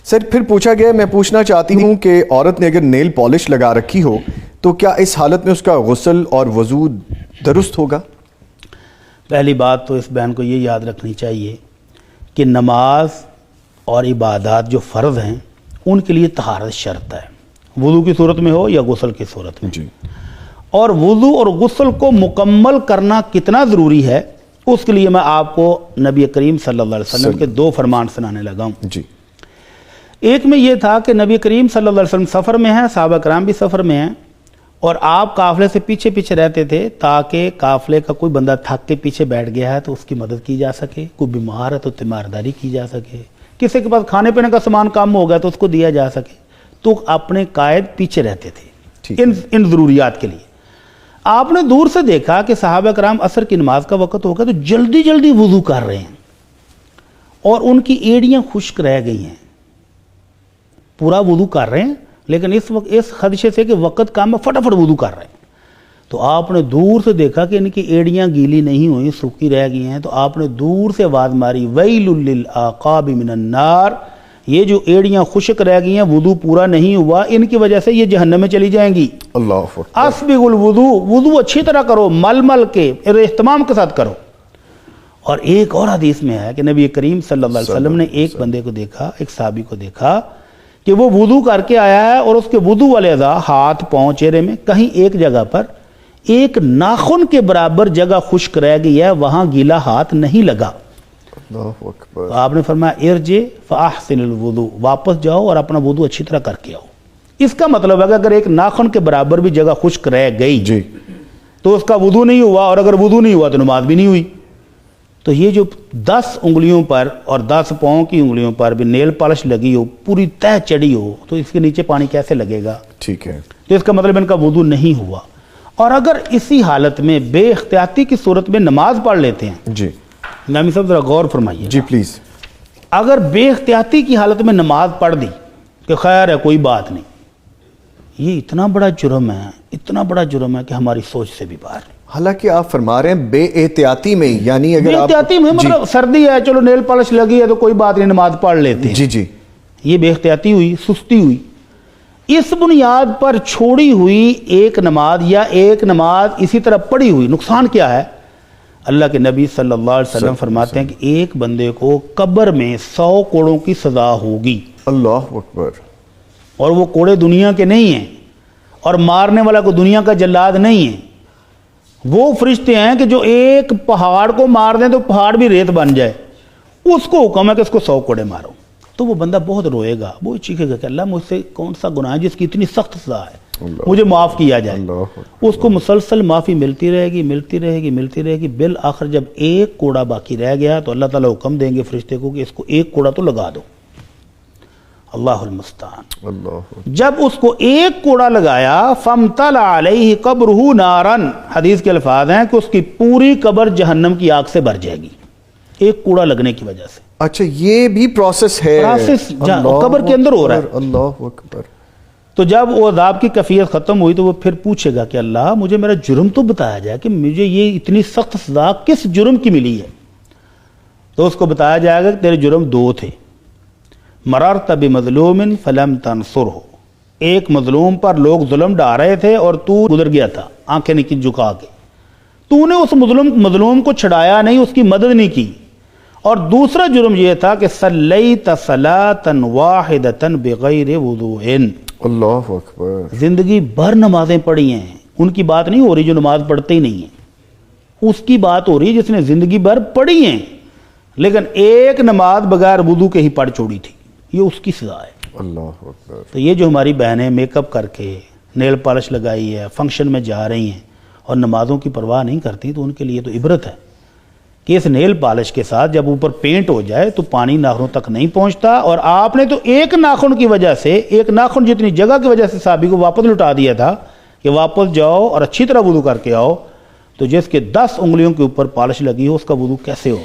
سر پھر پوچھا گیا، میں پوچھنا چاہتی ہوں کہ عورت نے اگر نیل پالش لگا رکھی ہو تو کیا اس حالت میں اس کا غسل اور وضو درست ہوگا؟ پہلی بات تو اس بہن کو یہ یاد رکھنی چاہیے کہ نماز اور عبادات جو فرض ہیں ان کے لیے طہارت شرط ہے، وضو کی صورت میں ہو یا غسل کی صورت میں جی، اور وضو اور غسل کو مکمل کرنا کتنا ضروری ہے اس کے لیے میں آپ کو نبی کریم صلی اللہ علیہ وسلم کے دو فرمان سنانے لگا ہوں۔ جی، ایک میں یہ تھا کہ نبی کریم صلی اللہ علیہ وسلم سفر میں ہیں، صحابہ کرام بھی سفر میں ہیں، اور آپ قافلے سے پیچھے پیچھے رہتے تھے تاکہ قافلے کا کوئی بندہ تھک کے پیچھے بیٹھ گیا ہے تو اس کی مدد کی جا سکے، کوئی بیمار ہے تو تیمارداری کی جا سکے، کسی کے پاس کھانے پینے کا سامان کم ہو گیا تو اس کو دیا جا سکے، تو اپنے قائد پیچھے رہتے تھے ان ضروریات کے لیے۔ آپ نے دور سے دیکھا کہ صحابہ کرام عصر کی نماز کا وقت ہو گیا تو جلدی جلدی وضو کر رہے ہیں اور ان کی ایڑیاں خشک رہ گئی ہیں، پورا وضو کر رہے ہیں لیکن اس وقت اس خدشے سے کہ وقت کام میں فٹافٹ وضو کر رہے ہیں، تو آپ نے دور سے دیکھا کہ ان کی ایڑیاں گیلی نہیں ہوئی، سوکھی رہ گئی ہیں، تو آپ نے دور سے آواز ماری ویل للعقاب من النار، یہ جو ایڑیاں خشک رہ گئی ہیں وضو پورا نہیں ہوا، ان کی وجہ سے یہ جہنم میں چلی جائیں گی۔ اللہ اکبر۔ اسبغ الوضو، وضو اچھی طرح کرو، مل مل کے اہتمام کے ساتھ کرو۔ اور ایک اور حدیث میں ہے کہ نبی کریم صلی اللہ علیہ وسلم نے ایک بندے کو دیکھا، ایک صحابی کو دیکھا کہ وہ وضو کر کے آیا ہے اور اس کے وضو والے اعضاء ہاتھ پاؤں چہرے میں کہیں ایک جگہ پر ایک ناخن کے برابر جگہ خشک رہ گئی ہے، وہاں گیلا ہاتھ نہیں لگا۔ اللہ اکبر۔ آپ نے فرمایا ارجع فاحسن الوضو، واپس جاؤ اور اپنا وضو اچھی طرح کر کے آؤ۔ اس کا مطلب ہے کہ اگر ایک ناخن کے برابر بھی جگہ خشک رہ گئی جی، تو اس کا وضو نہیں ہوا، اور اگر وضو نہیں ہوا تو نماز بھی نہیں ہوئی۔ تو یہ جو 10 انگلیوں پر اور 10 پاؤں کی انگلیوں پر بھی نیل پالش لگی ہو، پوری تہ چڑھی ہو، تو اس کے نیچے پانی کیسے لگے گا؟ ٹھیک ہے۔ تو اس کا مطلب ان کا وضو نہیں ہوا۔ اور اگر اسی حالت میں بے احتیاطی کی صورت میں نماز پڑھ لیتے ہیں، جی نامی صاحب ذرا غور فرمائیے، جی پلیز۔ اگر بے احتیاطی کی حالت میں نماز پڑھ دی کہ خیر ہے کوئی بات نہیں، یہ اتنا بڑا جرم ہے، اتنا بڑا جرم ہے کہ ہماری سوچ سے بھی باہر ہے۔ حالانکہ آپ فرما رہے ہیں بے احتیاطی میں، یعنی اگر بے آپ احتیاطی میں مطلب سردی ہے چلو نیل پالش لگی ہے تو کوئی بات نہیں نماز پڑھ لیتے ہیں، جی جی، یہ بے احتیاطی ہوئی، سستی ہوئی۔ اس بنیاد پر چھوڑی ہوئی ایک نماز یا ایک نماز اسی طرح پڑھی ہوئی، نقصان کیا ہے؟ اللہ کے نبی صلی اللہ علیہ وسلم فرماتے ہیں کہ ایک بندے کو قبر میں 100 کوڑوں کی سزا ہوگی، اللہ اکبر۔ اور وہ کوڑے دنیا کے نہیں ہیں، اور مارنے والا کو دنیا کا جلاد نہیں ہے، وہ فرشتے ہیں کہ جو ایک پہاڑ کو مار دیں تو پہاڑ بھی ریت بن جائے، اس کو حکم ہے کہ اس کو 100 کوڑے مارو۔ تو وہ بندہ بہت روئے گا، وہ چیخے گا کہ اللہ مجھ سے کون سا گناہ ہے جس کی اتنی سخت سزا ہے، مجھے معاف کیا جائے۔ اس کو مسلسل معافی ملتی رہے گی، ملتی رہے گی، ملتی رہے گی، بالآخر جب ایک کوڑا باقی رہ گیا تو اللہ تعالیٰ حکم دیں گے فرشتے کو کہ اس کو ایک کوڑا تو لگا دو۔ اللہ المستعان۔ اللہ، جب اس کو ایک کوڑا لگایا فَامْتَلَعَ عَلَيْهِ قَبْرُهُ نَارًا، حدیث کے الفاظ ہیں کہ اس کی پوری قبر جہنم کی آگ سے بھر جائے گی، ایک کوڑا لگنے کی وجہ سے۔ اچھا یہ بھی پروسیس ہے؟ پروسیس قبر کے اندر ہو رہا ہے۔ اللہ اکبر۔ تو جب وہ عذاب کی کیفیت ختم ہوئی تو وہ پھر پوچھے گا کہ اللہ مجھے میرا جرم تو بتایا جائے کہ مجھے یہ اتنی سخت سزا کس جرم کی ملی ہے؟ تو اس کو بتایا جائے گا کہ تیرے جرم 2 تھے، مررت بمظلوم فلم تنصرہ، ایک مظلوم پر لوگ ظلم ڈھا رہے تھے اور تو گزر گیا تھا آنکھیں نکی جھکا کے، تو نے اس مظلوم کو چھڑایا نہیں، اس کی مدد نہیں کی۔ اور دوسرا جرم یہ تھا کہ صلیت صلاۃ واحدۃ بغیر وضوء، اللہ اکبر۔ زندگی بھر نمازیں پڑھی ہیں، ان کی بات نہیں ہو رہی جو نماز پڑھتے ہی نہیں ہیں، اس کی بات ہو رہی جس نے زندگی بھر پڑھی ہیں لیکن ایک نماز بغیر وضو کے ہی پڑھ چھوڑی تھی، یہ اس کی سزا ہے۔ اللہ اکبر۔ تو یہ جو ہماری بہنیں میک اپ کر کے نیل پالش لگائی ہے، فنکشن میں جا رہی ہیں اور نمازوں کی پرواہ نہیں کرتی، تو ان کے لیے تو عبرت ہے کہ اس نیل پالش کے ساتھ جب اوپر پینٹ ہو جائے تو پانی ناخنوں تک نہیں پہنچتا، اور آپ نے تو ایک ناخن کی وجہ سے، ایک ناخن جتنی جگہ کی وجہ سے صحابی کو واپس لٹا دیا تھا کہ واپس جاؤ اور اچھی طرح وضو کر کے آؤ، تو جس کے 10 انگلیوں کے اوپر پالش لگی ہو اس کا وضو کیسے ہوگا؟